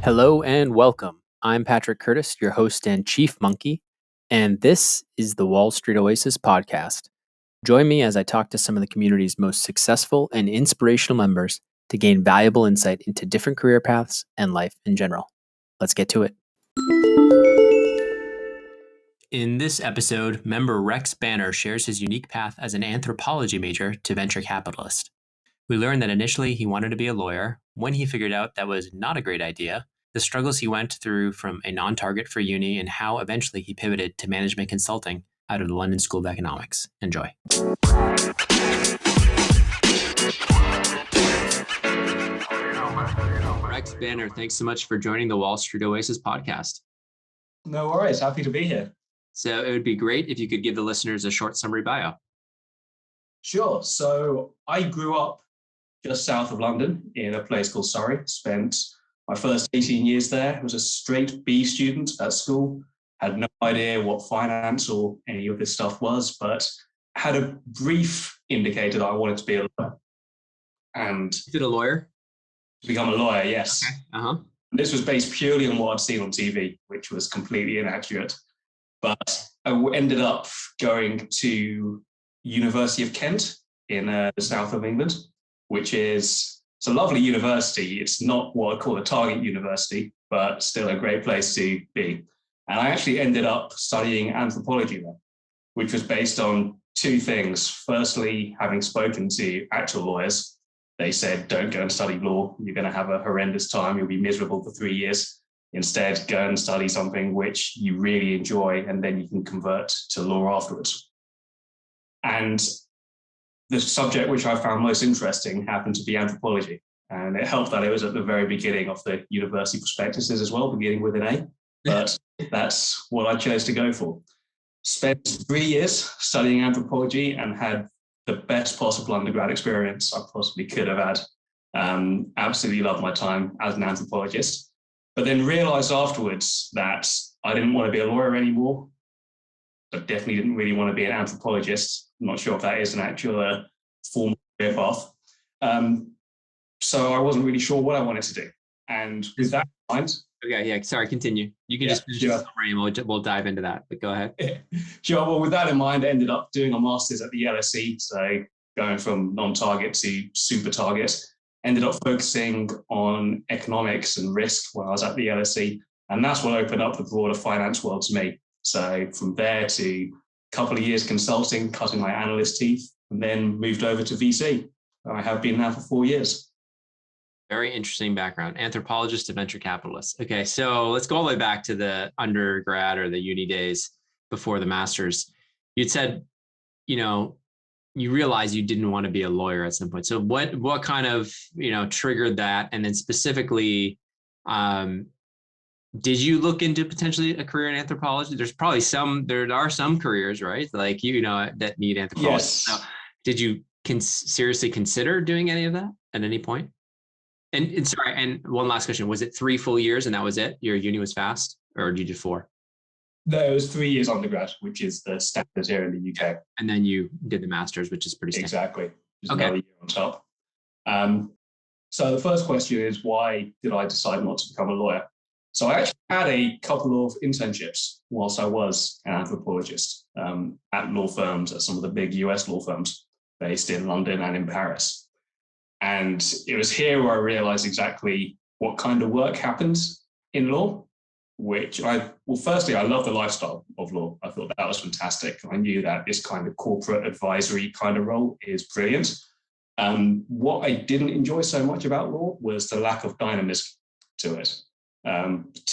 Hello and welcome. I'm Patrick Curtis, your host and chief monkey, and this is the Wall Street Oasis podcast. Join me as I talk to some of the community's most successful and inspirational members to gain valuable insight into different career paths and life in general. Let's get to it. In this episode, member RexBanner shares his unique path as an anthropology major to venture capitalist. We learned that initially he wanted to be a lawyer. When he figured out that was not a great idea, the struggles he went through from a non-target for uni, and how eventually he pivoted to management consulting out of the London School of Economics. Enjoy. RexBanner, thanks so much for joining the Wall Street Oasis podcast. No worries. Happy to be here. So it would be great if you could give the listeners a short summary bio. Sure. So I grew up just south of London in a place called Surrey. Spent my first 18 years there. Was a straight B student at school. Had no idea what finance or any of this stuff was, but had a brief indicator that I wanted to be a lawyer. And Is it a lawyer? To become a lawyer, yes. Okay. Uh-huh. This was based purely on what I'd seen on TV, which was completely inaccurate. But I ended up going to University of Kent in the south of England, which is it's a lovely university. It's not what I call a target university, but still a great place to be. And I actually ended up studying anthropology there, which was based on two things. Firstly, having spoken to actual lawyers, they said, don't go and study law. You're going to have a horrendous time. You'll be miserable for 3 years. Instead, go and study something which you really enjoy, and then you can convert to law afterwards. And the subject which I found most interesting happened to be anthropology. And it helped that it was at the very beginning of the university prospectuses as well, beginning with an A. But that's what I chose to go for. Spent 3 years studying anthropology and had the best possible undergrad experience I possibly could have had. Absolutely loved my time as an anthropologist. But then realized afterwards that I didn't want to be a lawyer anymore. I definitely didn't really want to be an anthropologist. I'm not sure if that is an actual formal career path. So I wasn't really sure what I wanted to do. And with that in mind... Okay, yeah, sorry, continue. You can just finish the summary and we'll dive into that, but go ahead. Sure, well, with that in mind, I ended up doing a master's at the LSE, so going from non-target to super target. Ended up focusing on economics and risk when I was at the LSE, and that's what opened up the broader finance world to me. So from there to a couple of years consulting, cutting my analyst teeth, and then moved over to VC. I have been now for 4 years. Very interesting background. Anthropologist to venture capitalist. Okay, so let's go all the way back to the undergrad or the uni days before the master's. You'd said, you realized you didn't want to be a lawyer at some point. So what kind of, triggered that? And then specifically, did you look into potentially a career in anthropology? There are some careers, right? Like, that need anthropologists. Yes. So did you seriously consider doing any of that at any point? And sorry, and one last question. Was it 3 full years and that was it? Your uni was fast, or did you do 4? No, it was 3 years undergrad, which is the standard here in the UK. And then you did the master's, which is pretty standard. Exactly. Just okay. Another year on top. So the first question is, why did I decide not to become a lawyer? So I actually had a couple of internships whilst I was an anthropologist at law firms, at some of the big US law firms based in London and in Paris. And it was here where I realized exactly what kind of work happens in law, firstly, I love the lifestyle of law. I thought that was fantastic. I knew that this kind of corporate advisory kind of role is brilliant. What I didn't enjoy so much about law was the lack of dynamism to it,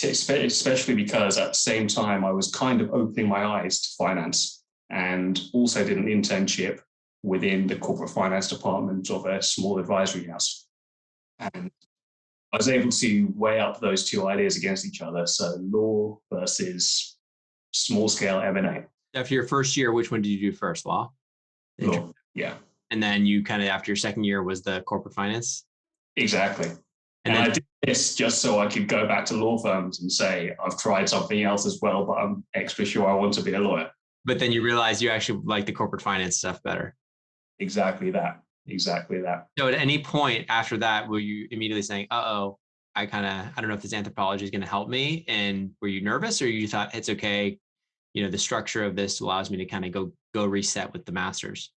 especially because at the same time, I was kind of opening my eyes to finance, and also did an internship within the corporate finance department of a small advisory house. And I was able to weigh up those two ideas against each other. So law versus small scale M&A. After your first year, which one did you do first? Law? Yeah. And then you kind of, after your second year, was the corporate finance? Exactly. And I did this just so I could go back to law firms and say, I've tried something else as well, but I'm extra sure I want to be a lawyer. But then you realize you actually like the corporate finance stuff better. Exactly that. So at any point after that, were you immediately saying, I don't know if this anthropology is going to help me. And were you nervous, or you thought it's okay? The structure of this allows me to kind of go reset with the master's.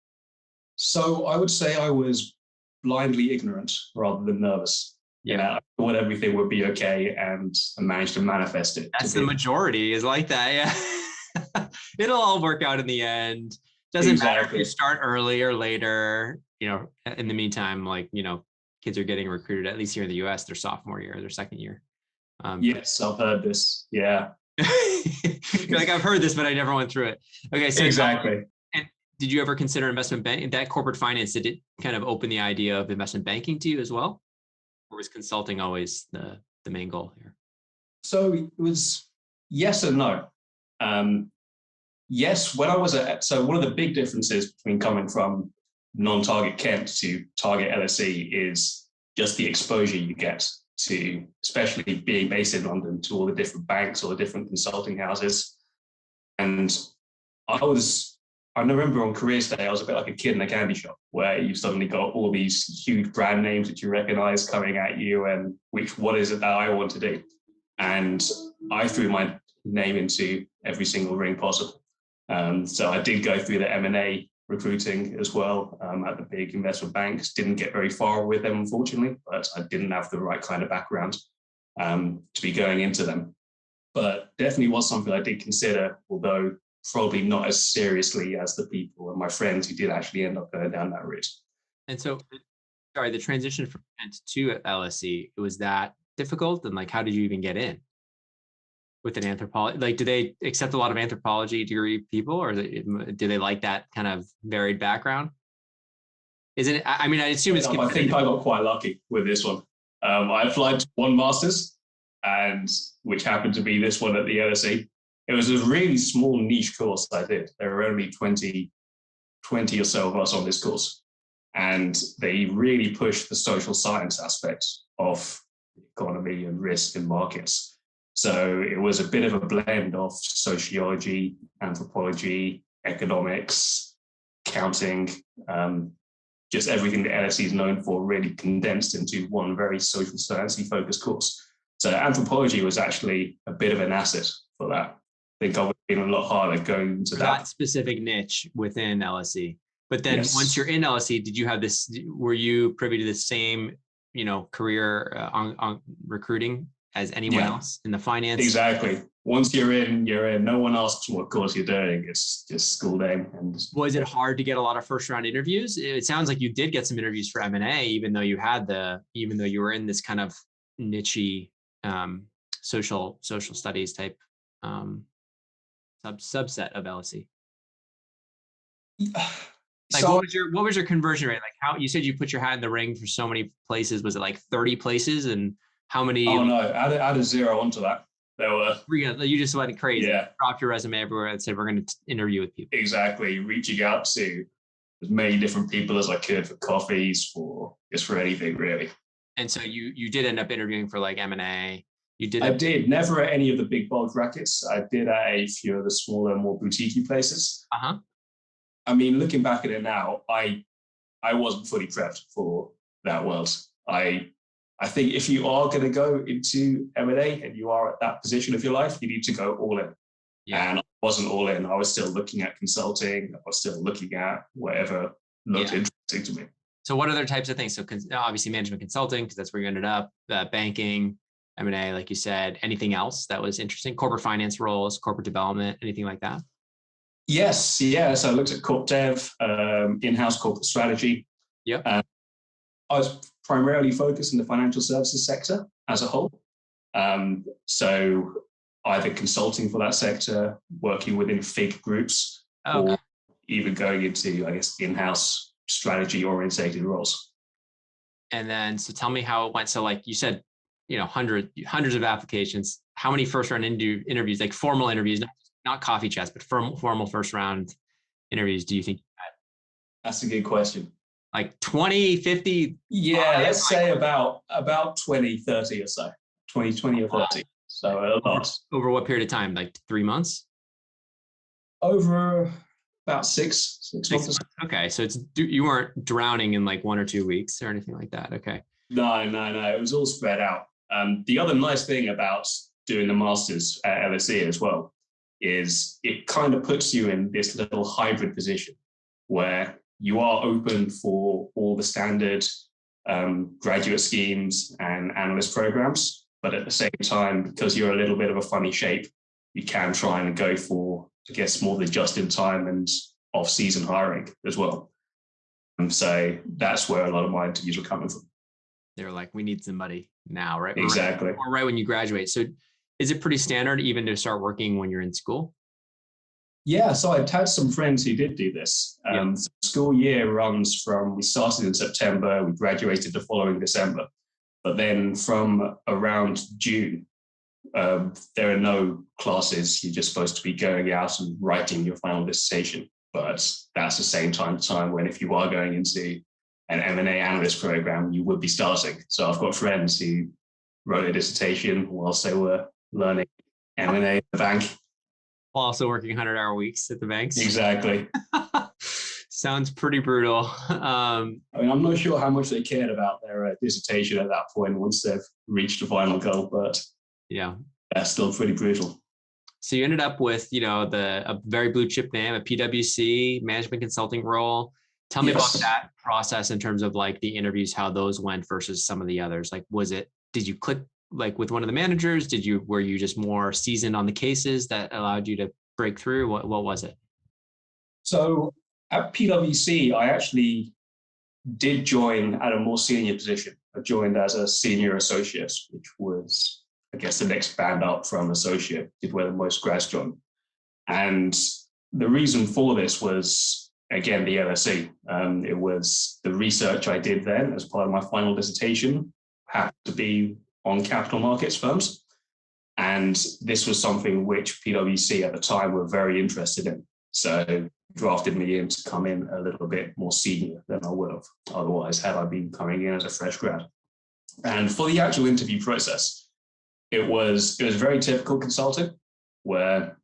So I would say I was blindly ignorant rather than nervous. Yeah. I thought everything would be okay, and I managed to manifest it. That's the majority is like that. Yeah. It'll all work out in the end. Doesn't matter if you start early or later. In the meantime, kids are getting recruited, at least here in the US, their sophomore year, their second year. Yes, I've heard this. Yeah. I've heard this, but I never went through it. Okay. So exactly. And did you ever consider investment banking? That corporate finance, did it kind of open the idea of investment banking to you as well? Or was consulting always the main goal here? So it was yes and no. Yes, when I was so one of the big differences between coming from non-target Kent to target LSE is just the exposure you get to, especially being based in London, to all the different banks, all the different consulting houses. And I remember on careers day, I was a bit like a kid in a candy shop where you've suddenly got all these huge brand names that you recognize coming at you, and what is it that I want to do? And I threw my name into every single ring possible. So I did go through the M&A recruiting as well at the big investment banks. Didn't get very far with them, unfortunately, but I didn't have the right kind of background to be going into them. But definitely was something I did consider, although probably not as seriously as the people and my friends who did actually end up going down that route. And so, sorry, the transition from Kent to LSE, was that difficult? And how did you even get in with an anthropology? Do they accept a lot of anthropology degree people, or do they like that kind of varied background? Isn't it? I mean, I assume it's. I think I got quite lucky with this one. I applied to one master's, and which happened to be this one at the LSE. It was a really small niche course I did. There were only 20 or so of us on this course. And they really pushed the social science aspect of economy and risk and markets. So it was a bit of a blend of sociology, anthropology, economics, accounting, just everything that LSE is known for, really condensed into one very social sciencey focused course. So anthropology was actually a bit of an asset for that. I think I would have been a lot harder going into that specific niche within LSE. But then once you're in LSE, did you have this, were you privy to the same, career on recruiting as anyone else in the finance? Exactly. Once you're in. No one asks what course you're doing. It's just school day. And was it hard to get a lot of first round interviews? It sounds like you did get some interviews for M&A, even though you were in this kind of niche social studies type subset of LSE. So, what was your conversion rate? How you said you put your hat in the ring for so many places? Was it 30 places, and how many? Oh no, add a zero onto that. There were. You just went crazy. Yeah. Dropped your resume everywhere and said we're going to interview with people. Exactly, reaching out to as many different people as I could for coffees, for anything really. And so you did end up interviewing for M&A. I did, never at any of the big bulge rackets. I did at a few of the smaller, more boutique places. Uh-huh. I mean, looking back at it now, I wasn't fully prepped for that world. I think if you are going to go into M&A and you are at that position of your life, you need to go all in. Yeah. And I wasn't all in. I was still looking at consulting. I was still looking at whatever looked interesting to me. So what other types of things? So obviously management consulting, because that's where you ended up, banking, M&A, like you said. Anything else that was interesting? Corporate finance roles, corporate development, anything like that? Yes. So I looked at corp dev, in-house corporate strategy. Yep. I was primarily focused in the financial services sector as a whole. So either consulting for that sector, working within FIG groups, or even going into, in-house strategy orientated roles. And then, so tell me how it went. So you said, hundreds of applications. How many first round interviews, formal interviews, not coffee chats, but formal first round interviews do you think you had? That's a good question. 20, 50? Yeah, let's say about 20, 30 or so. 20 or 30. So a lot. Over what period of time? 3 months? Over about six months. Okay, so you weren't drowning in 1 or 2 weeks or anything like that. Okay. No. It was all spread out. The other nice thing about doing the masters at LSE as well is it kind of puts you in this little hybrid position where you are open for all the standard graduate schemes and analyst programs, but at the same time, because you're a little bit of a funny shape, you can try and go for, I guess, more the just-in-time and off-season hiring as well. So that's where a lot of my interviews were coming from. They were like, we need somebody now, right? Exactly. Or right when you graduate. So is it pretty standard even to start working when you're in school? Yeah, so I've had some friends who did do this. So school year runs from, we started in September, we graduated the following December. But then from around June, there are no classes. You're just supposed to be going out and writing your final dissertation. But that's the same time when if you are going into an M&A analyst program, you would be starting. So I've got friends who wrote a dissertation whilst they were learning M&A at the bank. While also working 100-hour weeks at the banks. Exactly. Sounds pretty brutal. I mean, I'm not sure how much they cared about their dissertation at that point once they've reached the final goal, but yeah, that's still pretty brutal. So you ended up with, a very blue chip name, a PwC management consulting role. Tell me about that process in terms of like the interviews, how those went versus some of the others. Like, did you click like with one of the managers? Were you just more seasoned on the cases that allowed you to break through? What was it? So at PwC, I actually did join at a more senior position. I joined as a senior associate, which was, I guess, the next band up from associate, did where the most grads joined. And the reason for this was, again, the LSE. It was the research I did then as part of my final dissertation happened to be on capital markets firms. And this was something which PwC at the time were very interested in. So drafted me in to come in a little bit more senior than I would have otherwise had I been coming in as a fresh grad. And for the actual interview process, it was very typical consulting where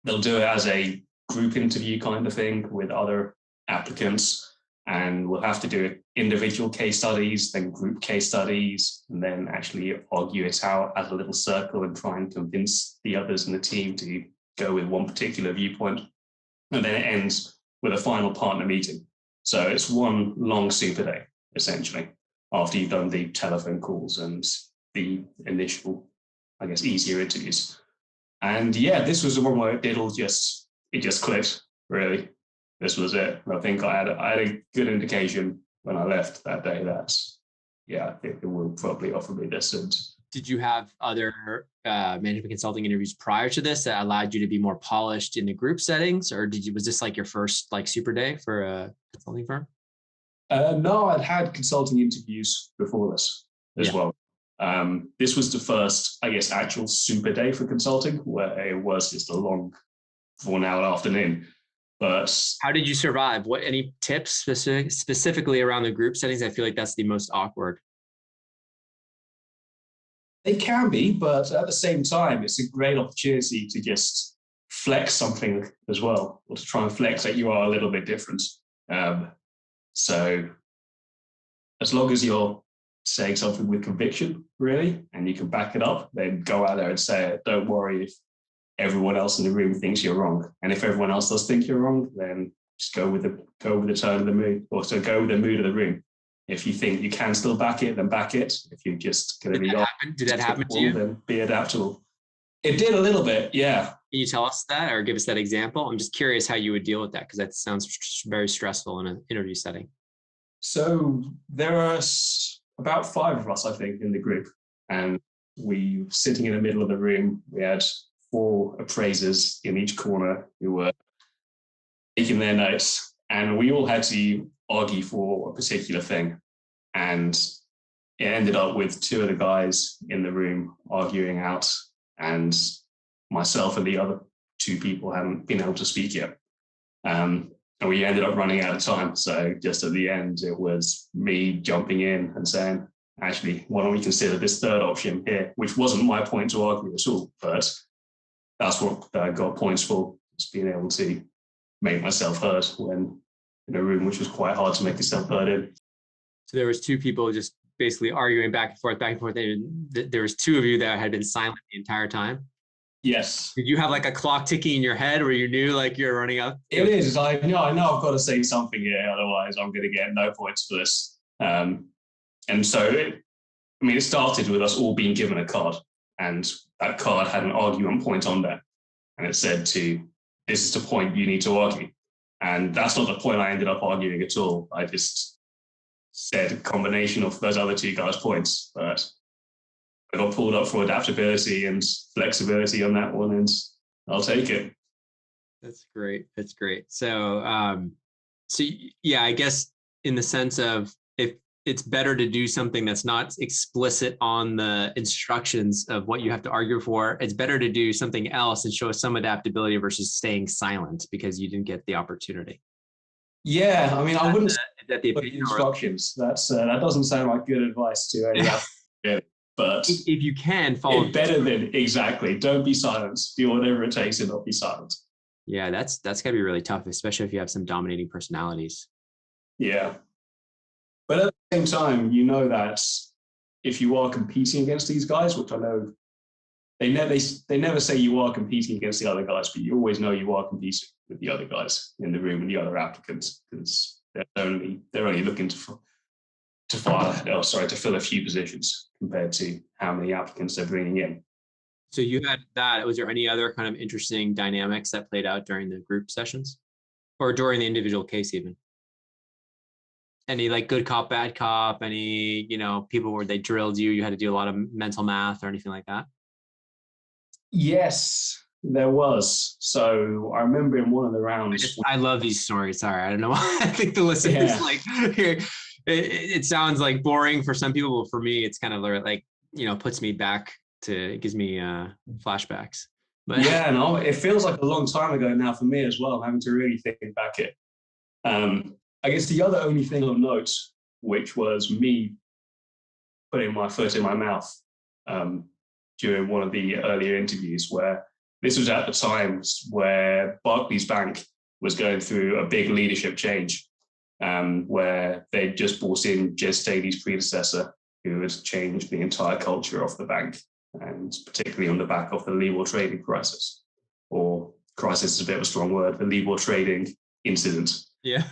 they'll do it as a group interview kind of thing with other applicants. And we'll have to do individual case studies, then group case studies, and then actually argue it out as a little circle and try and convince the others in the team to go with one particular viewpoint. And then it ends with a final partner meeting. So it's one long super day, essentially, after you've done the telephone calls and the initial, I guess, easier interviews. And yeah, this was the one where it just clicked, really. This was it. I think I had a good indication when I left that day that, yeah, it will probably offer me this. And did you have other management consulting interviews prior to this that allowed you to be more polished in the group settings, or was this like your first like super day for a consulting firm? No, I'd had consulting interviews before this as well. This was the first, I guess, actual super day for consulting, where it was just a long, drawn-out afternoon. But how did you survive? Any tips specifically around the group settings? I feel like that's the most awkward. It can be, but at the same time, it's a great opportunity to just flex something as well, or to try and flex that you are a little bit different. So as long as you're saying something with conviction, really, and you can back it up, then go out there and say it. Don't worry if everyone else in the room thinks you're wrong. And if everyone else does think you're wrong, then just go with the tone of the mood, or so go with the mood of the room. If you think you can still back it, then back it. If you're just going to be did that happen to you? Then be adaptable. It did a little bit, yeah. Can you tell us that or give us that example? I'm just curious how you would deal with that, because that sounds very stressful in an interview setting. So there are about 5 of us, I think, in the group, and we were sitting in the middle of the room. We had 4 appraisers in each corner who were taking their notes, and we all had to argue for a particular thing. And it ended up with 2 of the guys in the room arguing out, and myself and the other 2 people hadn't been able to speak yet. And we ended up running out of time. So just at the end, it was me jumping in and saying, actually, why don't we consider this third option here, which wasn't my point to argue at all, but that's what I got points for, just being able to make myself heard when in a room which was quite hard to make yourself heard in. So there was 2 people just basically arguing back and forth, and there was two of you that had been silent the entire time. Yes. Did you have like a clock ticking in your head where you knew like you're running up? It is. I know I've got to say something here, otherwise I'm going to get no points for this. And so, it started with us all being given a card, and that card had an argument point on there, and it said this is the point you need to argue. And that's not the point I ended up arguing at all. I just said a combination of those other two guys' points, but I got pulled up for adaptability and flexibility on that one, and I'll take it. That's great. So, yeah, I guess in the sense of if it's better to do something that's not explicit on the instructions of what you have to argue for, it's better to do something else and show some adaptability versus staying silent because you didn't get the opportunity. Yeah, I wouldn't say the instructions. That doesn't sound like good advice to anyone. But if you can follow better than exactly, don't be silent. Do whatever it takes to not be silent. Yeah, that's gotta be really tough, especially if you have some dominating personalities. Yeah. But at the same time, you know that if you are competing against these guys, which I know they never say you are competing against the other guys, but you always know you are competing with the other guys in the room and the other applicants, because they're only looking to fill a few positions compared to how many applicants they're bringing in. So you had that. Was there any other kind of interesting dynamics that played out during the group sessions or during the individual case even? Any like good cop, bad cop, any, people where they drilled you had to do a lot of mental math or anything like that? Yes, there was. So I remember in one of the rounds. I love these stories. Sorry, I don't know why. I think the listeners like here. It sounds like boring for some people, but for me, it's kind of like, puts me back it gives me flashbacks. But yeah, no, it feels like a long time ago now for me as well. I'm having to really think back it. I guess the other only thing of note, which was me putting my foot in my mouth during one of the earlier interviews, where this was at the times where Barclays Bank was going through a big leadership change, where they just brought in Jez Staley's predecessor, who had changed the entire culture of the bank, and particularly on the back of the Libor trading crisis, or crisis is a bit of a strong word, the Libor trading incident. Yeah.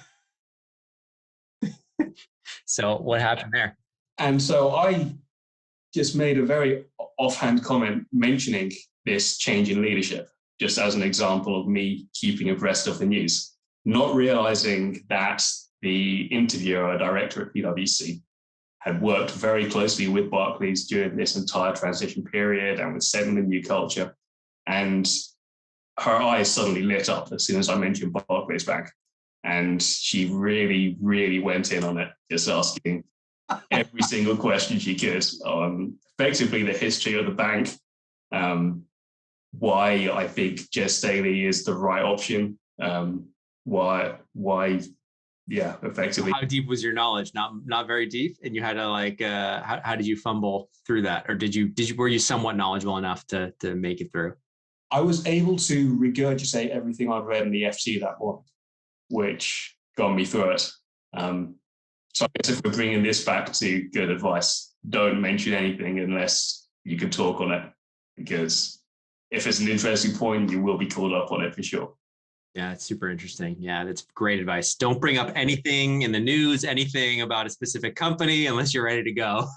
So what happened there? And so I just made a very offhand comment mentioning this change in leadership, just as an example of me keeping abreast of the news, not realizing that the interviewer, director at PwC, had worked very closely with Barclays during this entire transition period and was setting the new culture. And her eyes suddenly lit up as soon as I mentioned Barclays Bank. And she really, really went in on it, just asking every single question she could on effectively the history of the bank, why I think Jez Staley is the right option, why, effectively. How deep was your knowledge? Not very deep, and you had to how did you fumble through that, or were you somewhat knowledgeable enough to make it through? I was able to regurgitate everything I'd read in the FT that morning, which got me through it. So I guess if we're bringing this back to good advice, don't mention anything unless you can talk on it, because if it's an interesting point, you will be called up on it for sure. Yeah, it's super interesting. Yeah, that's great advice. Don't bring up anything in the news, anything about a specific company unless you're ready to go.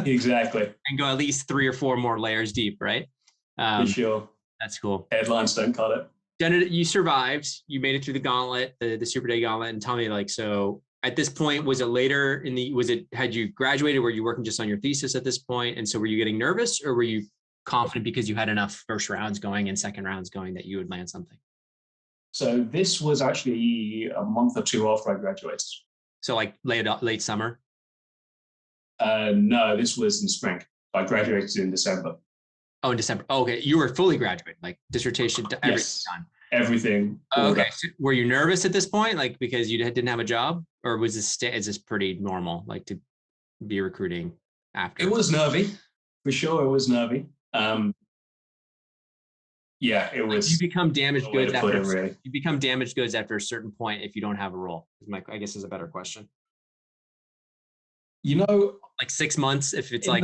Exactly. And go at least 3 or 4 more layers deep, right? For sure. That's cool. Headlines don't cut it. Jenna, you survived. You made it through the gauntlet, the Super Day gauntlet. And tell me, so at this point, was it later had you graduated? Were you working just on your thesis at this point? And so were you getting nervous, or were you confident because you had enough first rounds going and second rounds going that you would land something? So this was actually a month or 2 after I graduated. So like late summer? No, this was in spring. I graduated in December. Oh, in December. Oh, okay. You were fully graduated, like dissertation, everything done. Everything. Okay. So were you nervous at this point, like because you didn't have a job, or is this pretty normal, like to be recruiting after? It was nervy, for sure. It was nervy. Yeah, it was. You become damaged goods after. You become damaged goods after a certain point if you don't have a role. I guess is a better question. Like 6 months, if it's At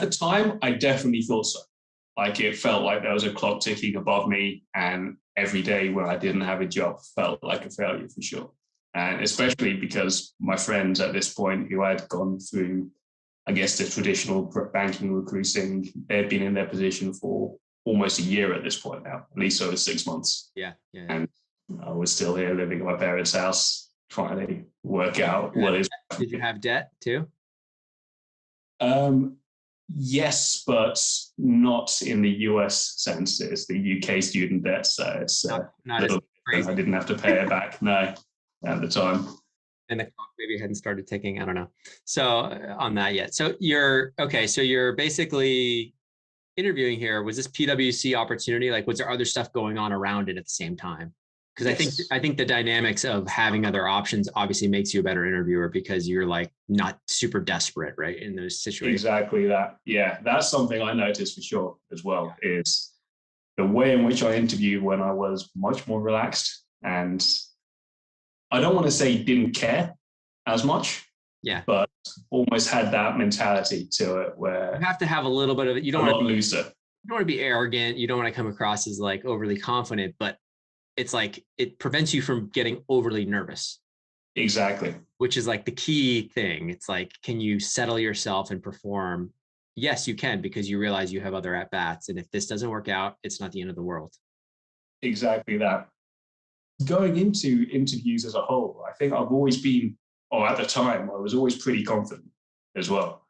the time, I definitely thought so. Like it felt like there was a clock ticking above me, and every day when I didn't have a job felt like a failure for sure. And especially because my friends at this point who had gone through, I guess, the traditional banking recruiting, they'd been in their position for almost a year at this point now, at least over 6 months. Yeah. And I was still here living at my parents' house, trying to work out what is. Did you have debt too? Yes, but not in the US sense. It's the UK student debt, so it's not as crazy. I didn't have to pay it back, no, at the time. And the clock maybe hadn't started ticking. I don't know. So on that yet. So you're basically interviewing here. Was this PwC opportunity? Like, was there other stuff going on around it at the same time? Because yes. I think the dynamics of having other options obviously makes you a better interviewer because you're like not super desperate, right, in those situations. Exactly that. Yeah, that's something I noticed for sure as well, is the way in which I interviewed when I was much more relaxed, and I don't want to say didn't care as much, but almost had that mentality to it where you have to have a little bit of it. You don't want to be looser. You don't want to be arrogant. You don't want to come across as like overly confident, but it's like it prevents you from getting overly nervous. Exactly. Which is like the key thing. It's like, can you settle yourself and perform? Yes, you can, because you realize you have other at-bats. And if this doesn't work out, it's not the end of the world. Exactly that. Going into interviews as a whole, I think I've always been, or at the time, I was always pretty confident as well,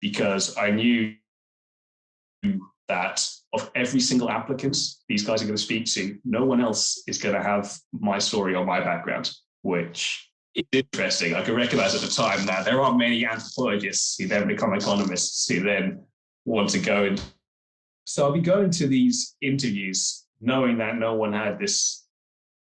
because I knew that of every single applicant these guys are going to speak to, no one else is going to have my story or my background, which is interesting. I can recognize at the time that there aren't many anthropologists who then become economists who then want to go. And so I'll be going to these interviews knowing that no one had this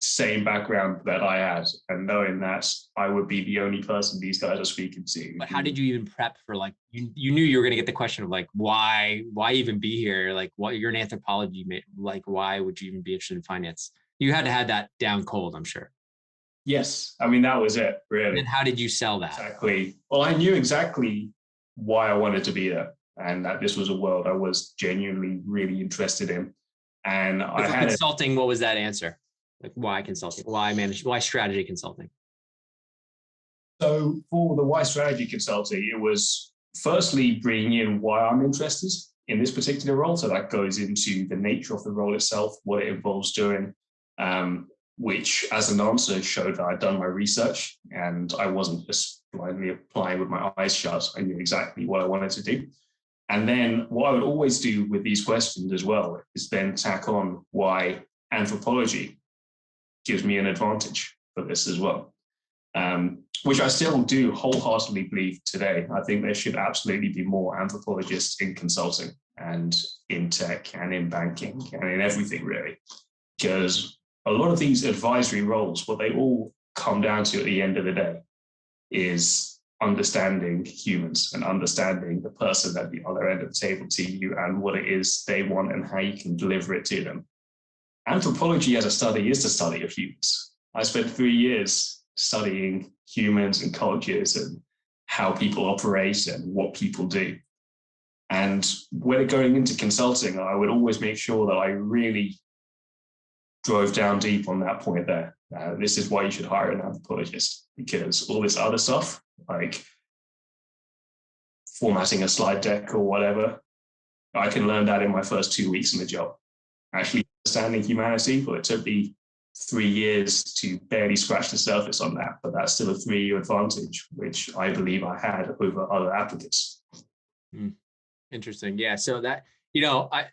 same background that I had, and knowing that I would be the only person these guys are speaking to. But how did you even prep for, like, you knew you were going to get the question of like, why even be here? Like, what, you're an anthropology, like, why would you even be interested in finance? You had to have that down cold, I'm sure. Yes. I mean, that was it, really. And how did you sell that? Exactly. Well, I knew exactly why I wanted to be there, and that this was a world I was genuinely really interested in. And I had consulting. What was that answer? Like, why consulting? Why strategy consulting? So for the why strategy consulting, it was firstly bringing in why I'm interested in this particular role. So that goes into the nature of the role itself, what it involves doing, which as an answer showed that I'd done my research and I wasn't just blindly applying with my eyes shut. I knew exactly what I wanted to do. And then what I would always do with these questions as well is then tack on why anthropology gives me an advantage for this as well, which I still do wholeheartedly believe today. I think there should absolutely be more anthropologists in consulting and in tech and in banking and in everything, really, because a lot of these advisory roles, what they all come down to at the end of the day is understanding humans and understanding the person at the other end of the table to you and what it is they want and how you can deliver it to them. Anthropology as a study is the study of humans. I spent 3 years studying humans and cultures and how people operate and what people do. And when going into consulting, I would always make sure that I really drove down deep on that point there. This is why you should hire an anthropologist, because all this other stuff, like formatting a slide deck or whatever, I can learn that in my first 2 weeks in the job. Actually understanding humanity, but it took me 3 years to barely scratch the surface on that. But that's still a 3-year advantage, which I believe I had over other applicants. Interesting. Yeah. So that,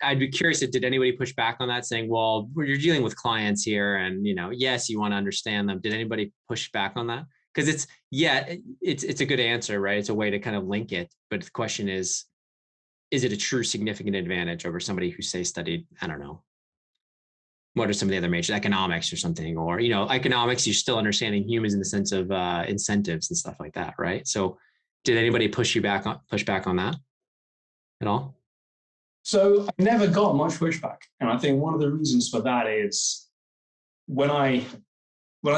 I'd be curious, did anybody push back on that, saying, well, you're dealing with clients here and, yes, you want to understand them. Did anybody push back on that? Because it's a good answer, right? It's a way to kind of link it. But the question is it a true significant advantage over somebody who, say, studied, I don't know, what are some of the other majors, economics or something, or, economics, you're still understanding humans in the sense of incentives and stuff like that, right? So did anybody push back on that at all? So I never got much pushback. And I think one of the reasons for that is when I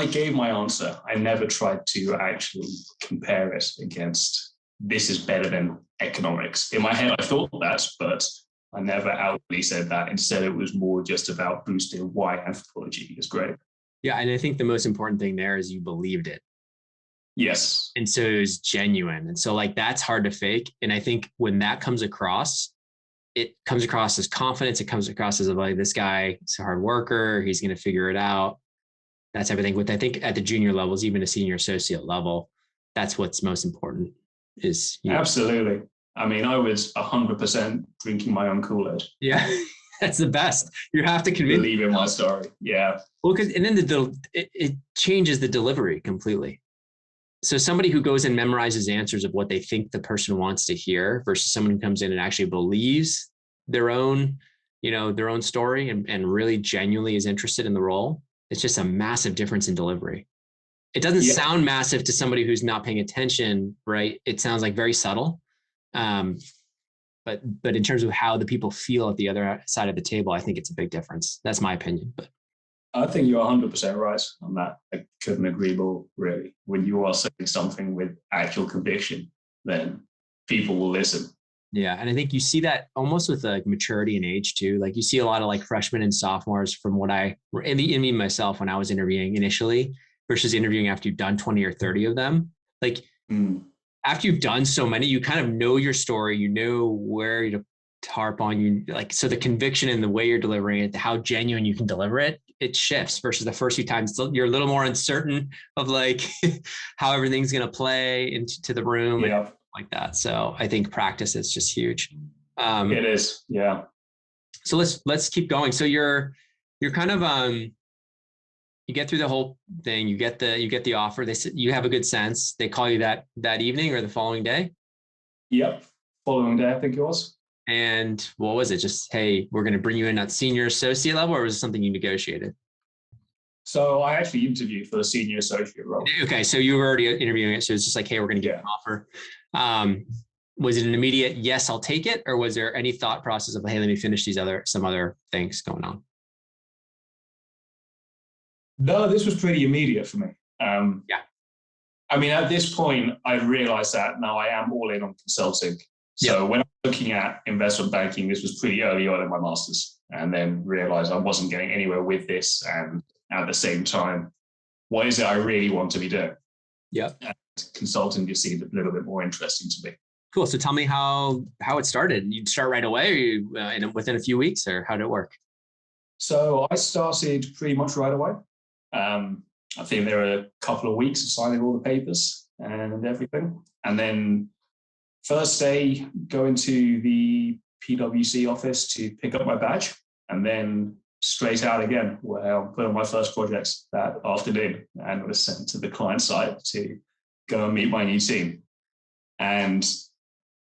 gave my answer, I never tried to actually compare it against this is better than economics. In my head, I thought that, but I never outwardly said that. Instead, it was more just about boosting why anthropology is great. Yeah. And I think the most important thing there is you believed it. Yes. And so it was genuine. And so like, that's hard to fake. And I think when that comes across, it comes across as confidence. It comes across as like, this guy is a hard worker. He's going to figure it out. That's everything. With I think at the junior levels, even a senior associate level, that's what's most important is. Absolutely. I mean, I was 100% drinking my own Kool-Aid. Yeah, that's the best. You have to believe in my story. Yeah. Well, because and then it changes the delivery completely. So somebody who goes and memorizes answers of what they think the person wants to hear versus someone who comes in and actually believes their own, their own story and really genuinely is interested in the role. It's just a massive difference in delivery. It doesn't sound massive to somebody who's not paying attention, right? It sounds like very subtle. But in terms of how the people feel at the other side of the table, I think it's a big difference. That's my opinion. But I think you're 100% right on that. I couldn't agree more, really. When you are saying something with actual conviction, then people will listen. Yeah. And I think you see that almost with like maturity and age too. Like you see a lot of like freshmen and sophomores from what I, and me myself when I was interviewing initially versus interviewing after you've done 20 or 30 of them. Like after you've done so many, you kind of know your story, you know where to harp on, you like, so the conviction and the way you're delivering it, how genuine you can deliver it, it shifts versus the first few times you're a little more uncertain of like how everything's going to play into the room and like that. So I think practice is just huge. It is. Yeah. So let's keep going. So you're kind of, you get through the whole thing, you get the offer. They said you have a good sense. They call you that evening or the following day. Yep. Following day, I think it was. And what was it? Just, hey, we're going to bring you in at senior associate level, or was it something you negotiated? So I actually interviewed for the senior associate role. Okay. So you were already interviewing it. So it's just like, hey, we're going to get an offer. Was it an immediate, yes, I'll take it? Or was there any thought process of, hey, let me finish some other things going on? No, this was pretty immediate for me. I mean, at this point, I realized that now I am all in on consulting. So when I was looking at investment banking, this was pretty early on in my master's, and then realized I wasn't getting anywhere with this. And at the same time, what is it I really want to be doing? Yeah. Consulting just seemed a little bit more interesting to me. Cool. So tell me how it started. You'd start right away, or you within a few weeks, or how did it work? So I started pretty much right away. I think there were a couple of weeks of signing all the papers and everything. And then first day, going to the PwC office to pick up my badge, and then straight out again, where I put on my first projects that afternoon and was sent to the client site to go and meet my new team. And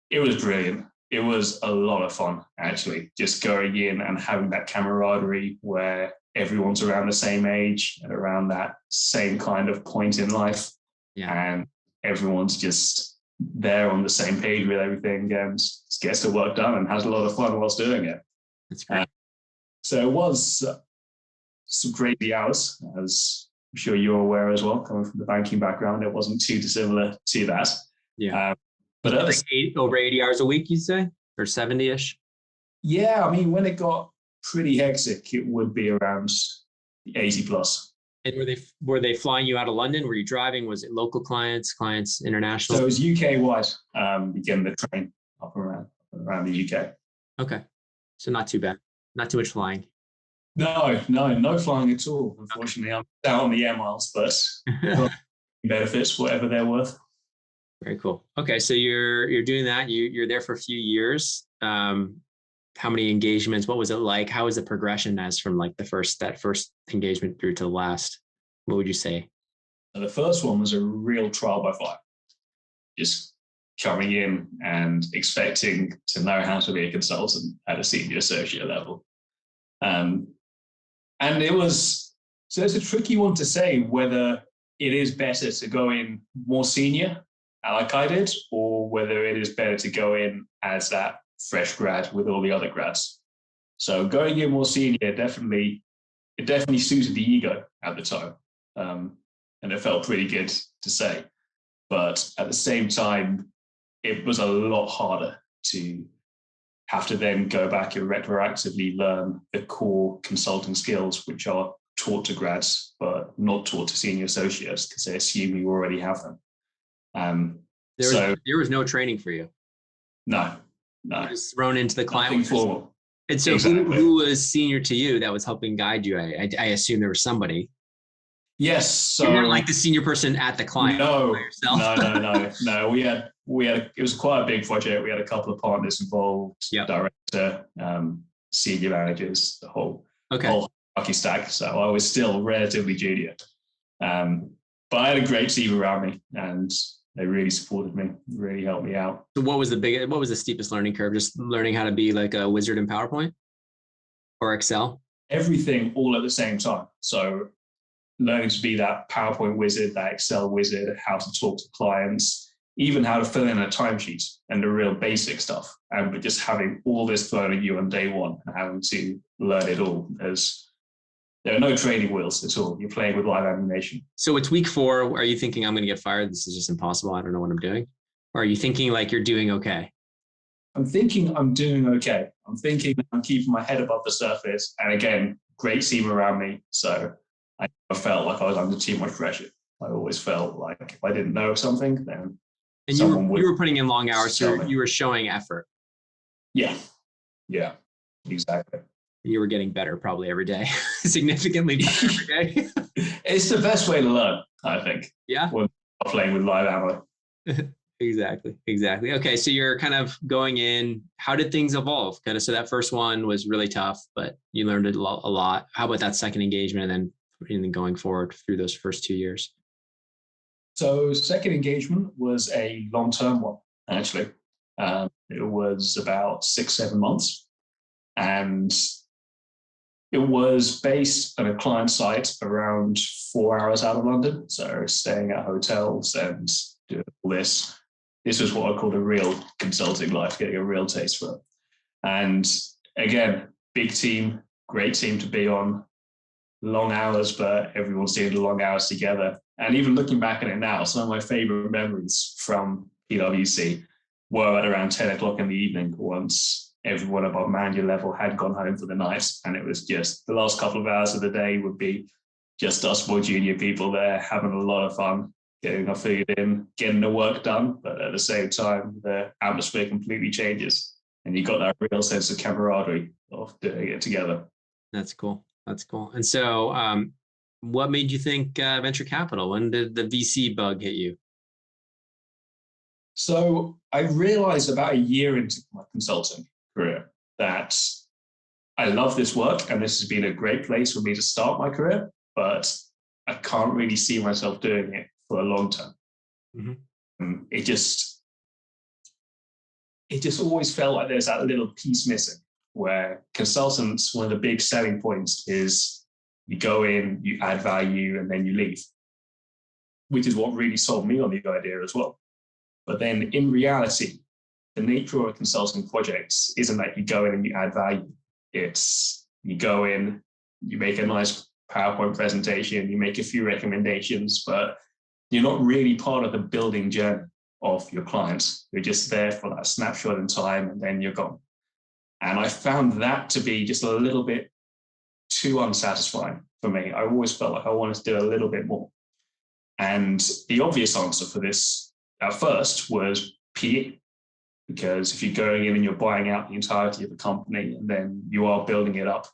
it was brilliant. It was a lot of fun, actually, just going in and having that camaraderie where everyone's around the same age and around that same kind of point in life. Yeah. And everyone's just there on the same page with everything and just gets the work done and has a lot of fun whilst doing it. That's great. So it was some crazy hours, as I'm sure you're aware as well, coming from the banking background. It wasn't too dissimilar to that. Yeah. But over 80 hours a week, you'd say, or 70-ish? Yeah, I mean, when it got pretty hectic, it would be around 80 plus. And were they flying you out of London? Were you driving? Was it local clients, international? So it was UK wide. Again, the train up around the UK. Okay, so not too bad. Not too much flying. No flying at all. Unfortunately, I'm down on the air miles, but benefits whatever they're worth. Very cool. Okay, so you're doing that. You're there for a few years. How many engagements? What was it like? How was the progression as from like that first engagement through to the last? What would you say? The first one was a real trial by fire. Just coming in and expecting to know how to be a consultant at a senior associate level. And it's a tricky one to say whether it is better to go in more senior, like I did, or whether it is better to go in as that fresh grad with all the other grads. So going in more senior, it definitely suited the ego at the time. And it felt pretty good to say. But at the same time, it was a lot harder to have to then go back and retroactively learn the core consulting skills, which are taught to grads, but not taught to senior associates because they assume you already have them. There was no training for you. No. You just thrown into the client. Formal. And so exactly. who was senior to you that was helping guide you? I assume there was somebody. Yes. So you weren't like the senior person at the client. No. We had it was quite a big project. We had a couple of partners involved, director, senior managers, the whole hockey stack. So I was still relatively junior. But I had a great team around me, and they really supported me, really helped me out. So what was the steepest learning curve? Just learning how to be like a wizard in PowerPoint or Excel? Everything all at the same time. So learning to be that PowerPoint wizard, that Excel wizard, how to talk to clients, even how to fill in a timesheet and the real basic stuff. But just having all this thrown at you on day one and having to learn it all. There are no training wheels at all. You're playing with live animation. So it's week 4. Are you thinking I'm going to get fired? This is just impossible. I don't know what I'm doing. Or are you thinking like you're doing okay? I'm thinking I'm doing okay. I'm thinking I'm keeping my head above the surface. And again, great team around me. So I felt like I was under too much pressure. I always felt like if I didn't know something, then you were putting in long hours, so you were showing effort. Yeah, exactly. You were getting better probably every day, significantly better every day. It's the best way to learn, I think. Yeah. When playing with live ammo. Exactly. Okay, so you're kind of going in. How did things evolve? So that first one was really tough, but you learned a lot. How about that second engagement and then going forward through those first 2 years? So second engagement was a long-term one, actually. It was about 6-7 months. And it was based on a client site around 4 hours out of London. So staying at hotels and doing all this. This was what I called a real consulting life, getting a real taste for it. And again, big team, great team to be on, long hours, but everyone's doing the long hours together. And even looking back at it now, some of my favorite memories from PwC were at around 10 o'clock in the evening once everyone above manager level had gone home for the night. And it was just the last couple of hours of the day would be just us more junior people there having a lot of fun, getting our food in, getting the work done. But at the same time, the atmosphere completely changes and you got that real sense of camaraderie of doing it together. That's cool. And so what made you think venture capital? When did the VC bug hit you? So I realized about a year into my consulting career that I love this work and this has been a great place for me to start my career, but I can't really see myself doing it for a long term. Mm-hmm. It just always felt like there's that little piece missing where consultants, one of the big selling points is you go in, you add value, and then you leave, which is what really sold me on the idea as well. But then in reality, the nature of a consulting project isn't that you go in and you add value. It's you go in, you make a nice PowerPoint presentation, you make a few recommendations, but you're not really part of the building journey of your clients. You're just there for that snapshot in time and then you're gone. And I found that to be just a little bit too unsatisfying for me. I always felt like I wanted to do a little bit more. And the obvious answer for this at first was PE, because if you're going in and you're buying out the entirety of the company and then you are building it up,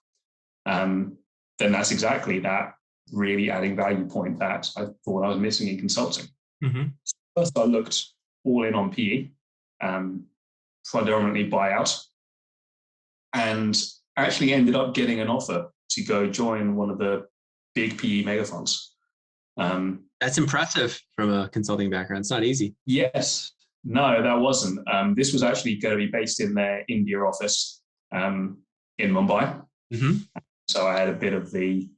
then that's exactly that really adding value point that I thought I was missing in consulting. Mm-hmm. So first, I looked all in on PE, predominantly buyout, and actually ended up getting an offer to go join one of the big PE mega funds. That's impressive from a consulting background. It's not easy. Yes. No, that wasn't. This was actually going to be based in their India office in Mumbai. Mm-hmm. So I had a bit of the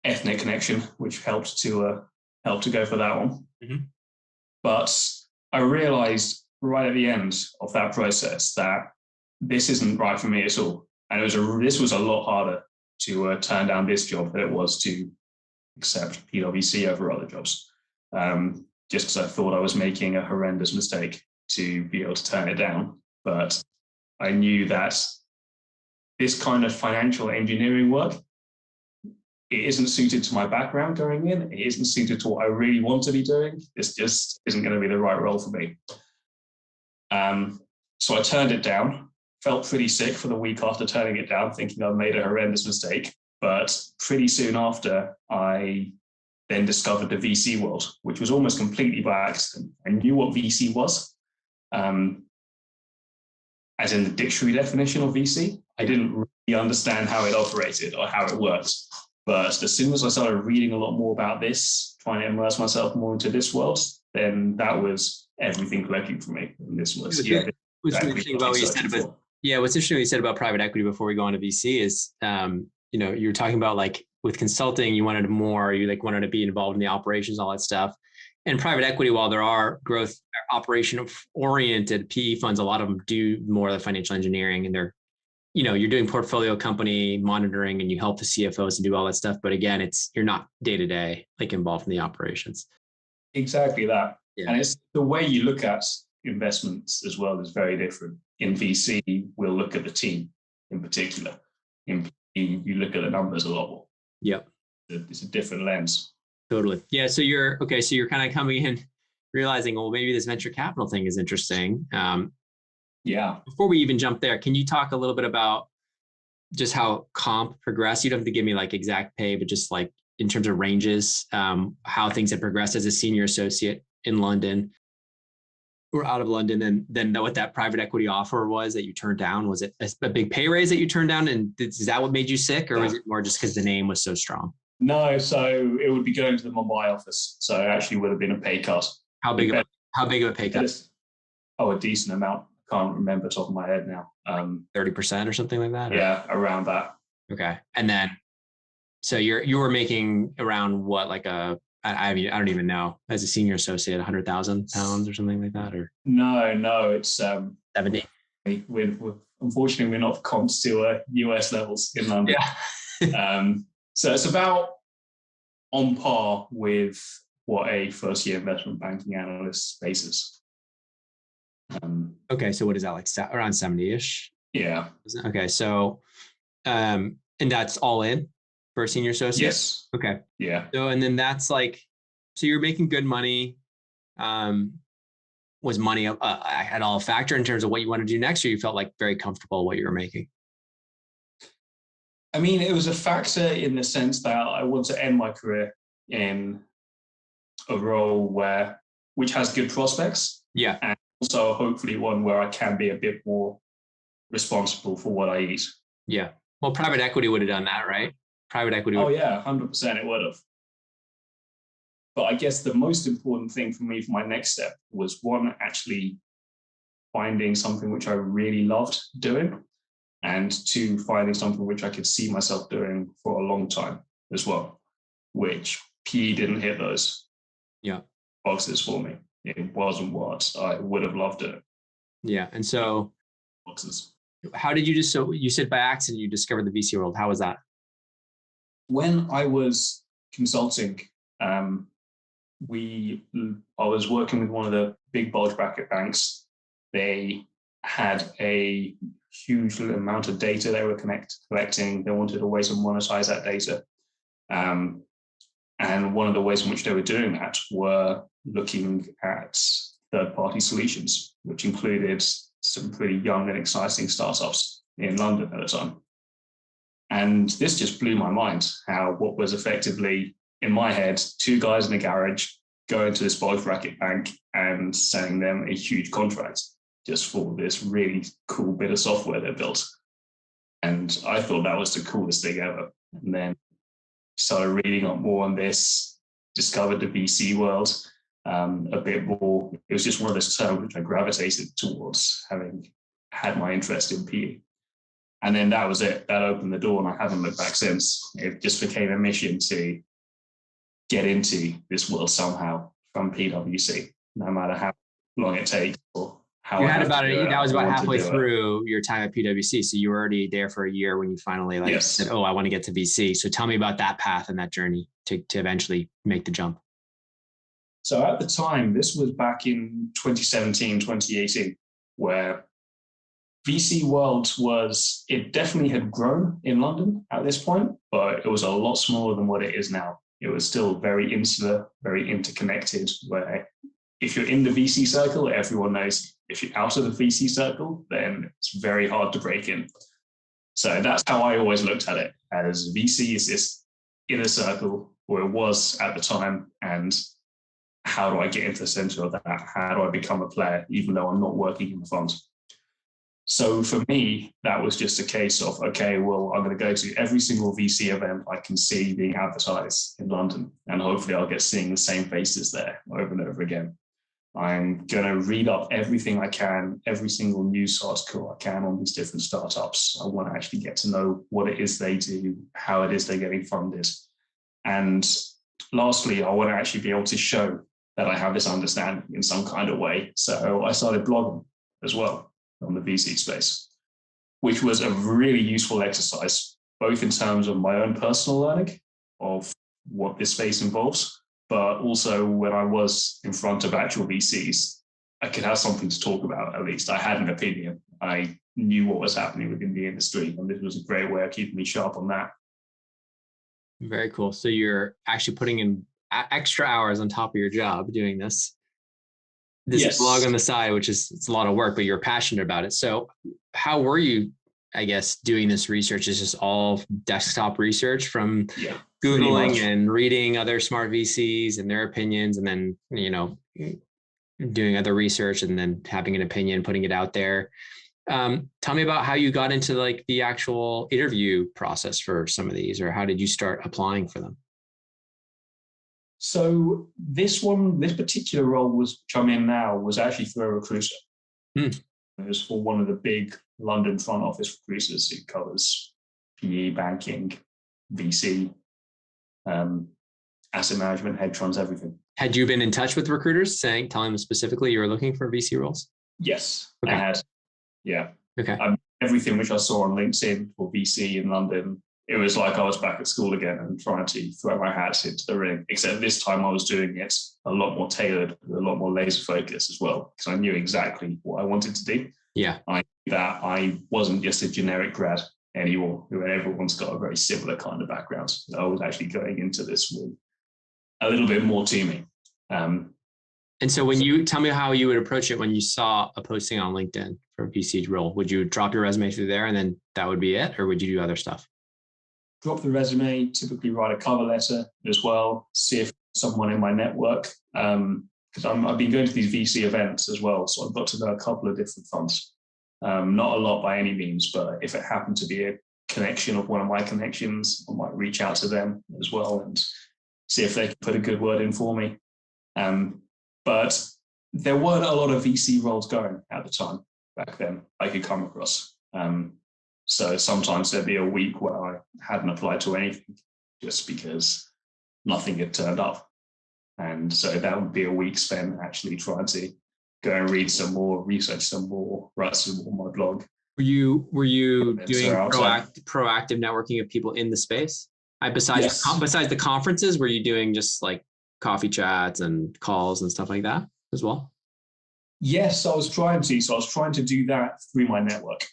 ethnic connection, which helped to go for that one. Mm-hmm. But I realized right at the end of that process that this isn't right for me at all. And this was a lot harder to turn down this job than it was to accept PwC over other jobs. just because I thought I was making a horrendous mistake to be able to turn it down. But I knew that this kind of financial engineering work, it isn't suited to my background going in. It isn't suited to what I really want to be doing. This just isn't going to be the right role for me. So I turned it down, felt pretty sick for the week after turning it down, thinking I'd made a horrendous mistake. But pretty soon after, I then discovered the VC world, which was almost completely by accident. I knew what VC was, as in the dictionary definition of VC. I didn't really understand how it operated or how it worked. But as soon as I started reading a lot more about this, trying to immerse myself more into this world, then that was everything clicking for me. And this was what's interesting about what you said about what's interesting what you said about private equity before we go on to VC is you were talking about like with consulting, you wanted more, you like wanted to be involved in the operations, all that stuff. And private equity, while there are growth operation oriented PE funds, a lot of them do more of the financial engineering, and they're, you're doing portfolio company monitoring and you help the CFOs to do all that stuff. But again, you're not day to day like involved in the operations. Exactly that. Yeah. And it's the way you look at investments as well is very different. In VC, we'll look at the team in particular. In PE, you look at the numbers a lot more. Yep. It's a different lens. Totally. Yeah. So you're kind of coming in, realizing, well, maybe this venture capital thing is interesting. Yeah. Before we even jump there, can you talk a little bit about just how comp progressed? You don't have to give me like exact pay, but just like in terms of ranges, how things have progressed as a senior associate in London or out of London, and then what that private equity offer was that you turned down. Was it a big pay raise that you turned down? And is that what made you sick, or was it more just because the name was so strong? No, so it would be going to the Mumbai office. So it actually would have been a pay cut. How big of a pay cut? A decent amount. Can't remember top of my head now. 30% or something like that? Or? Yeah, around that. Okay. And then, so you were making around what, like I don't even know, as a senior associate, 100,000 pounds or something like that, or? No, it's 70. Unfortunately, we're not comped to US levels in London. Yeah. So it's about on par with what a first year investment banking analyst basis. Okay. So what is that, like around 70-ish? Yeah. Okay. So, and that's all in for a senior associate? Yes. Okay. Yeah. So, and then that's like, so you're making good money. Was money at all a factor in terms of what you want to do next, or you felt like very comfortable what you were making? I mean, it was a factor in the sense that I want to end my career in a role which has good prospects. Yeah. And also hopefully one where I can be a bit more responsible for what I eat. Yeah. Well, private equity would have done that, right? Private equity. Oh yeah, 100% it would have. But I guess the most important thing for me for my next step was one, actually finding something which I really loved doing, and two, finding something which I could see myself doing for a long time as well, which PE didn't hit those boxes for me. It wasn't what I would have loved it. Yeah. And so boxes. How did you so you said by accident you discovered the VC world. How was that? When I was consulting, I was working with one of the big bulge bracket banks. They had a huge amount of data they were collecting. They wanted a way to monetize that data. And one of the ways in which they were doing that were looking at third-party solutions, which included some pretty young and exciting startups in London at the time. And this just blew my mind, how what was effectively, in my head, two guys in a garage going to this bulge bracket bank and selling them a huge contract just for this really cool bit of software they built. And I thought that was the coolest thing ever. And then started reading up more on this, discovered the VC world a bit more. It was just one of those terms which I gravitated towards, having had my interest in PE. And then that was it. That opened the door, and I haven't looked back since. It just became a mission to get into this world somehow from PwC, no matter how long it takes or how you had about it. That was about halfway through your time at PwC. So you were already there for a year when you finally said, "Oh, I want to get to VC." So tell me about that path and that journey to eventually make the jump. So at the time, this was back in 2017, 2018, where VC world it definitely had grown in London at this point, but it was a lot smaller than what it is now. It was still very insular, very interconnected, where if you're in the VC circle, everyone knows. If you're out of the VC circle, then it's very hard to break in. So that's how I always looked at it, as VC is this inner circle, or it was at the time, and how do I get into the center of that? How do I become a player, even though I'm not working in the fund? So for me, that was just a case of, okay, well, I'm going to go to every single VC event I can see being advertised in London, and hopefully I'll get seeing the same faces there over and over again. I'm going to read up everything I can, every single news article I can on these different startups. I want to actually get to know what it is they do, how it is they're getting funded. And lastly, I want to actually be able to show that I have this understanding in some kind of way. So I started blogging as well on the VC space, which was a really useful exercise, both in terms of my own personal learning of what this space involves, but also when I was in front of actual VCs, I could have something to talk about. At least I had an opinion. I knew what was happening within the industry, and this was a great way of keeping me sharp on that. Very cool. So you're actually putting in extra hours on top of your job doing this Yes. blog on the side, which is, it's a lot of work, but you're passionate about it. So how were you, I guess, doing this research? Is just all desktop research from Googling and reading other smart VCs and their opinions, and then, doing other research and then having an opinion, putting it out there. Tell me about how you got into like the actual interview process for some of these, or how did you start applying for them? So this particular role which I'm in now was actually through a recruiter. It was for one of the big London front office recruiters who covers PE, banking, VC, asset management, hedge funds, everything. Had you been in touch with recruiters telling them specifically you were looking for VC roles? Yes, okay. I had. Yeah. Okay. Everything which I saw on LinkedIn for VC in London, it was like I was back at school again and trying to throw my hat into the ring, except this time I was doing it a lot more tailored, a lot more laser focused as well, because I knew exactly what I wanted to do. Yeah. I knew that I wasn't just a generic grad anymore, who everyone's got a very similar kind of background. I was actually going into this with a little bit more to me. And so when you tell me how you would approach it when you saw a posting on LinkedIn for a VC role, would you drop your resume through there and then that would be it? Or would you do other stuff? Drop the resume, typically write a cover letter as well, see if someone in my network, because I've been going to these VC events as well. So I've got to know a couple of different funds. Not a lot by any means, but if it happened to be a connection of one of my connections, I might reach out to them as well and see if they can put a good word in for me. But there weren't a lot of VC roles going at the time back then I could come across. So sometimes there'd be a week where I hadn't applied to anything just because nothing had turned up. And so that would be a week spent actually trying to go and read some more, research some more, write some more on my blog. Were you doing proactive networking of people in the space? Besides the conferences, were you doing just like coffee chats and calls and stuff like that as well? Yes, I was trying to. So I was trying to do that through my network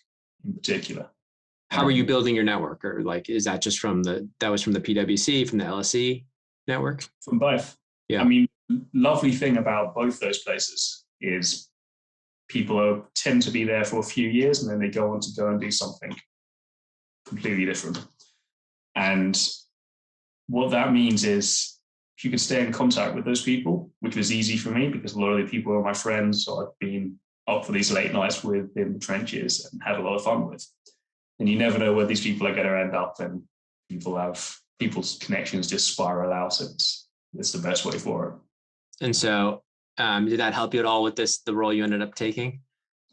in particular. How were you building your network? Or like, is that just from the PwC, from the LSE network? From both. Yeah. I mean, lovely thing about both those places is people tend to be there for a few years and then they go on to go and do something completely different. And what that means is if you can stay in contact with those people, which was easy for me because a lot of the people are my friends, so I've been up for these late nights with in the trenches and had a lot of fun with. And you never know where these people are going to end up, and people's connections just spiral out. It's the best way for it. And so did that help you at all with the role you ended up taking?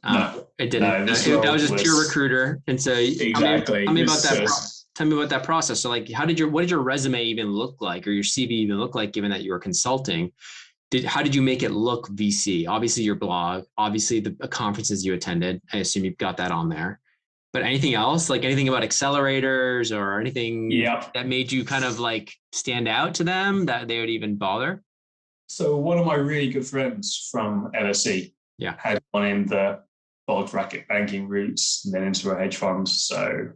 No, it didn't. That was just pure recruiter. And so exactly. Tell me about that. Tell me about that process. So like, what did your resume even look like, or your CV even look like, given that you were consulting? How did you make it look VC? Obviously your blog, obviously the conferences you attended. I assume you've got that on there. But anything else, like anything about accelerators or anything that made you kind of like stand out to them that they would even bother? So one of my really good friends from LSE had gone in the bulge bracket banking routes and then into a hedge fund. So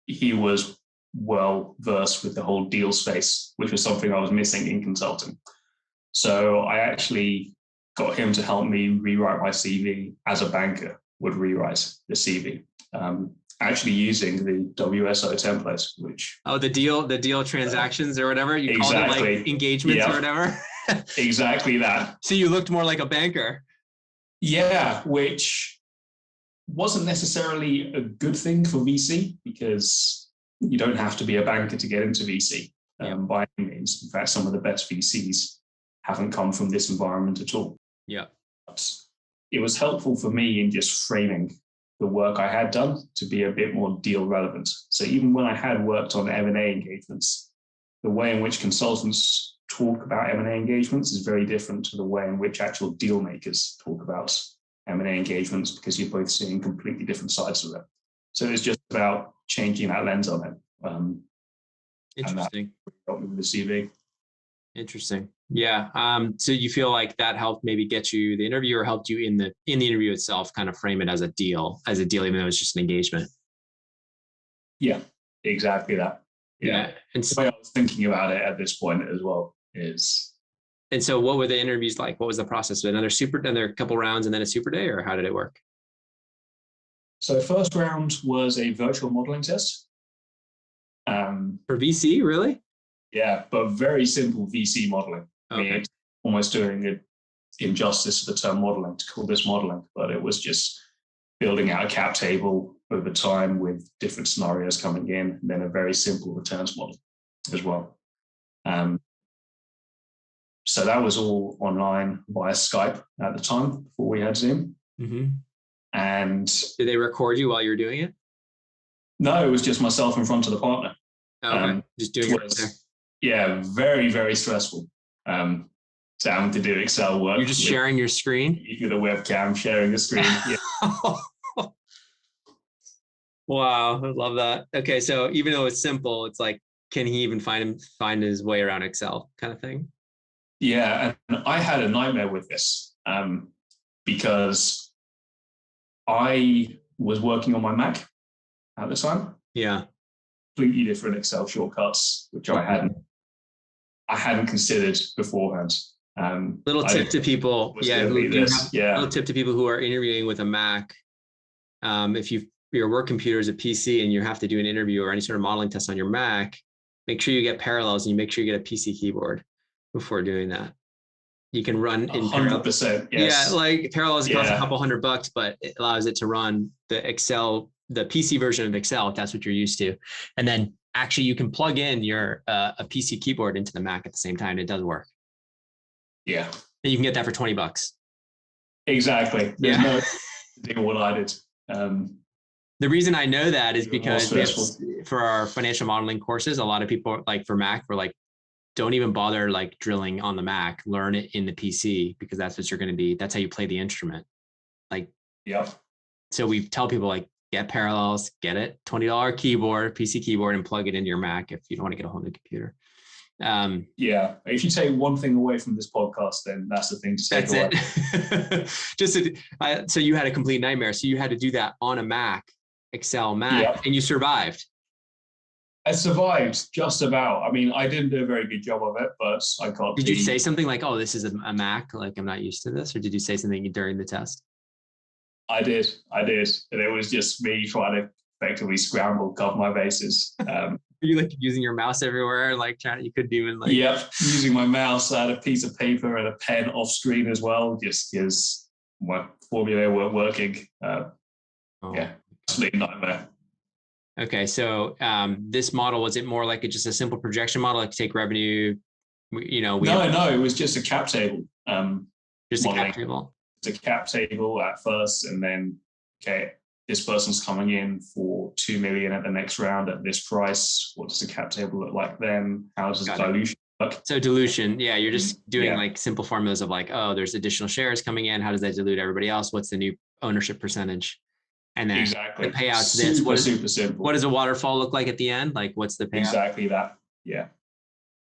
he was well versed with the whole deal space, which was something I was missing in consulting. So I actually got him to help me rewrite my CV as a banker would rewrite the CV. Actually using the WSO template, which the deal transactions or whatever you called it, like engagements or whatever. Exactly that. So you looked more like a banker. Yeah, which wasn't necessarily a good thing for VC because you don't have to be a banker to get into VC by any means. In fact, some of the best VCs haven't come from this environment at all. Yeah, but it was helpful for me in just framing the work I had done to be a bit more deal relevant. So even when I had worked on M&A engagements, the way in which consultants talk about M&A engagements is very different to the way in which actual deal makers talk about M&A engagements because you're both seeing completely different sides of it. So it's just about changing that lens on it. Interesting. And that helped me with the CV. Interesting. Yeah. So you feel like that helped maybe get you the interview or helped you in the interview itself kind of frame it as a deal, even though it's just an engagement? Yeah, exactly that. Yeah. And the way I was thinking about it at this point as well is. And so what were the interviews like? What was the process? Another couple rounds and then a super day, or how did it work? So first round was a virtual modeling test. For VC, really? Yeah, but very simple VC modeling. Okay. I mean, it's almost doing it injustice to the term modeling to call this modeling, but it was just building out a cap table over time with different scenarios coming in, and then a very simple returns model as well. So that was all online via Skype at the time before we had Zoom. Mm-hmm. And did they record you while you were doing it? No, it was just myself in front of the partner. Okay, just doing it right there. Yeah, very, very stressful. Having to do Excel work. You're just sharing your screen? With a webcam, sharing the screen. Yeah. Wow, I love that. Okay, so even though it's simple, it's like, can he even find his way around Excel kind of thing? Yeah, and I had a nightmare with this because I was working on my Mac at the time. Yeah. Completely different Excel shortcuts, which I hadn't considered beforehand. Little tip to people, little tip to people who are interviewing with a Mac. If your work computer is a PC and you have to do an interview or any sort of modeling test on your Mac, make sure you get parallels and you make sure you get a PC keyboard before doing that. You can run in 100%. Yes. Yeah, like parallels cost a couple $100, but it allows it to run the PC version of Excel if that's what you're used to. And then actually you can plug in your a PC keyboard into the Mac at the same time. It does work. Yeah. And you can get that for $20. Exactly. There's no doing what I did. The reason I know that is because for our financial modeling courses, a lot of people, like for Mac, were like, don't even bother like drilling on the Mac, learn it in the PC because that's what you're going to be. That's how you play the instrument. Like, so we tell people like, get parallels, get it, $20 keyboard, PC keyboard, and plug it into your Mac if you don't want to get a whole new computer. If you take one thing away from this podcast, then that's the thing to take away. It. So you had a complete nightmare. So you had to do that on a Mac, Excel Mac, and you survived. I survived just about. I mean, I didn't do a very good job of it, but I got. Did you say something like, "Oh, this is a Mac. Like I'm not used to this," or did you say something during the test? I did, and it was just me trying to effectively scramble, cover my bases. Are you like using your mouse everywhere? Like you couldn't even like. Yep, using my mouse. I had a piece of paper and a pen off screen as well, just because my formulae weren't working. Absolute nightmare. Okay, so this model, was it more like just a simple projection model, like take revenue? No, it was just a cap table. Just modeling. A cap table. It's a cap table at first, and then this person's coming in for 2 million at the next round at this price. What does the cap table look like then? How does dilution work? So dilution, you're just doing like simple formulas of like, oh, there's additional shares coming in. How does that dilute everybody else? What's the new ownership percentage? And then the payouts. Super simple. What does a waterfall look like at the end? Like, what's the payout? Exactly that. Yeah.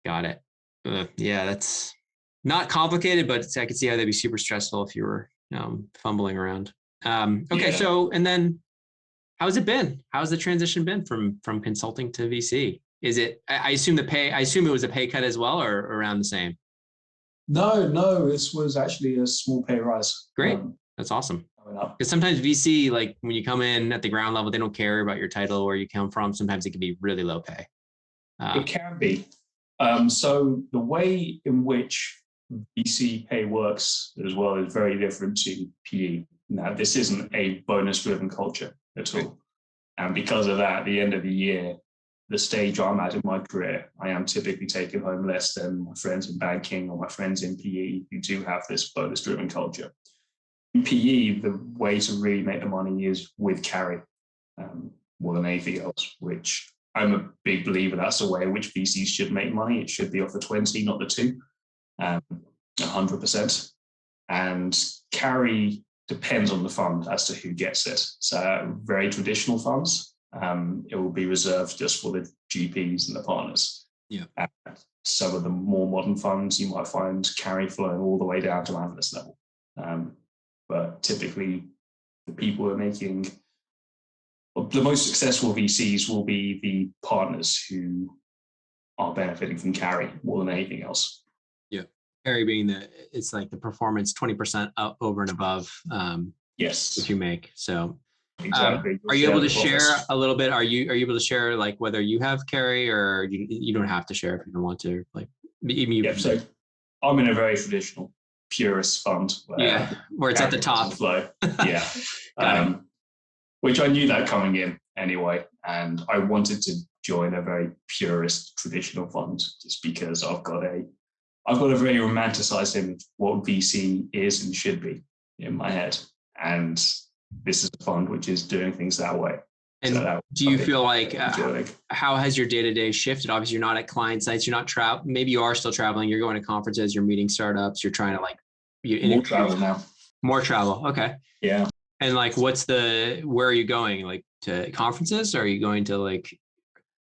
Got it. That's not complicated, but I could see how that'd be super stressful if you were fumbling around. Okay, so and then how's it been? How's the transition been from consulting to VC? Is it? I assume I assume it was a pay cut as well, or around the same. No, this was actually a small pay rise. Great, that's awesome. Because sometimes VC, like when you come in at the ground level, they don't care about your title, where you come from. Sometimes it can be really low pay. It can be. So the way in which VC pay works as well is very different to PE. Now, this isn't a bonus-driven culture at all. And because of that, at the end of the year, the stage I'm at in my career, I am typically taking home less than my friends in banking or my friends in PE who do have this bonus-driven culture. In PE, the way to really make the money is with carry more than anything else, which I'm a big believer that's the way in which VCs should make money. It should be off the 20, not the 2, 100%. And carry depends on the fund as to who gets it. So very traditional funds, it will be reserved just for the GPs and the partners. Yeah. And some of the more modern funds, you might find carry flowing all the way down to analyst level. But typically, the people who are making the most successful VCs will be the partners who are benefiting from carry more than anything else. Yeah, carry being it's like the performance 20% over and above. Yes, if you make so. Exactly. Are you able to share a little bit? Are you able to share like whether you have carry or you don't have to share if you don't want to? Like, yeah. So I'm in a very traditional purist fund. Where it's at the top. Flow. Yeah. Which I knew that coming in anyway, and I wanted to join a very purist traditional fund just because I've got a very romanticized image of what VC is and should be in my head, and this is a fund which is doing things that way. And so do you feel like how has your day-to-day shifted? Obviously, you're not at client sites, you're not travel. Maybe you are still traveling. You're going to conferences, you're meeting startups, you're trying to more travel now. More travel, okay. Yeah. And like, where are you going? Like to conferences? Or are you going to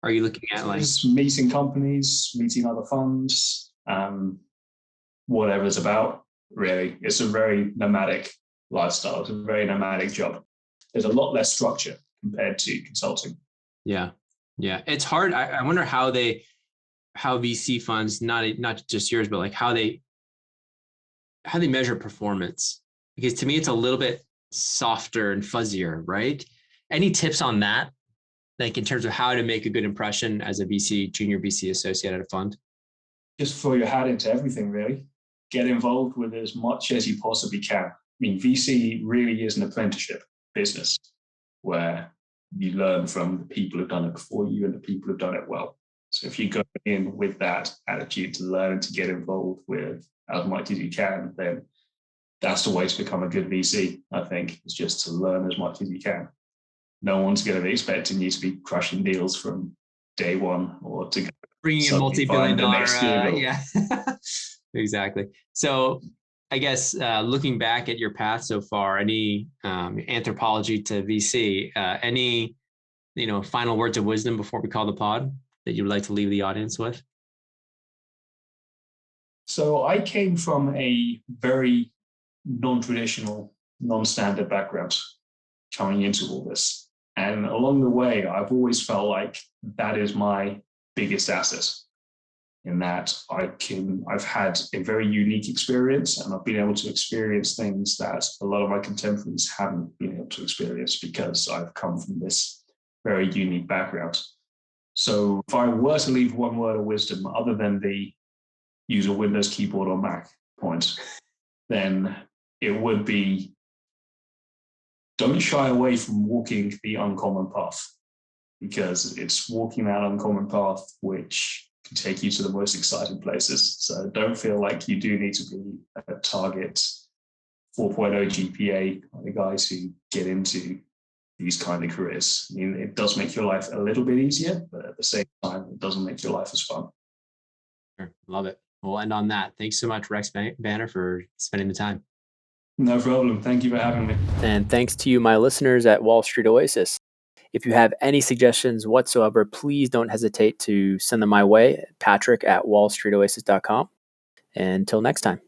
are you looking at meeting companies, meeting other funds, whatever it's about, really. It's a very nomadic lifestyle. It's a very nomadic job. There's a lot less structure compared to consulting. Yeah. It's hard. I wonder how VC funds, not just yours, but like how they measure performance. Because to me, it's a little bit softer and fuzzier, right? Any tips on that? Like in terms of how to make a good impression as a junior VC associate at a fund? Just throw your hat into everything, really. Get involved with as much as you possibly can. I mean, VC really is an apprenticeship business where you learn from the people who've done it before you and the people who've done it well. So if you go in with that attitude to learn and to get involved with as much as you can, then that's the way to become a good VC, I think, is just to learn as much as you can. No one's going to be expecting you to be crushing deals from day one or to bringing in multi-billion-dollar. Yeah, exactly. So I guess looking back at your path so far, any anthropology to VC, any final words of wisdom before we call the pod that you would like to leave the audience with? So I came from a very non-traditional, non-standard background coming into all this. And along the way, I've always felt like that is my biggest asset, in that I've had a very unique experience, and I've been able to experience things that a lot of my contemporaries haven't been able to experience because I've come from this very unique background. So if I were to leave one word of wisdom other than the use a Windows keyboard or Mac point, then it would be don't shy away from walking the uncommon path, because it's walking that uncommon path which can take you to the most exciting places. So don't feel like you do need to be a target 4.0 GPA on the guys who get into these kind of careers. I mean, it does make your life a little bit easier, but at the same time, it doesn't make your life as fun. Sure. Love it. We'll end on that. Thanks so much, RexBanner, for spending the time. No problem. Thank you for having me. And thanks to you, my listeners at Wall Street Oasis. If you have any suggestions whatsoever, please don't hesitate to send them my way, Patrick@wallstreetoasis.com. Until next time.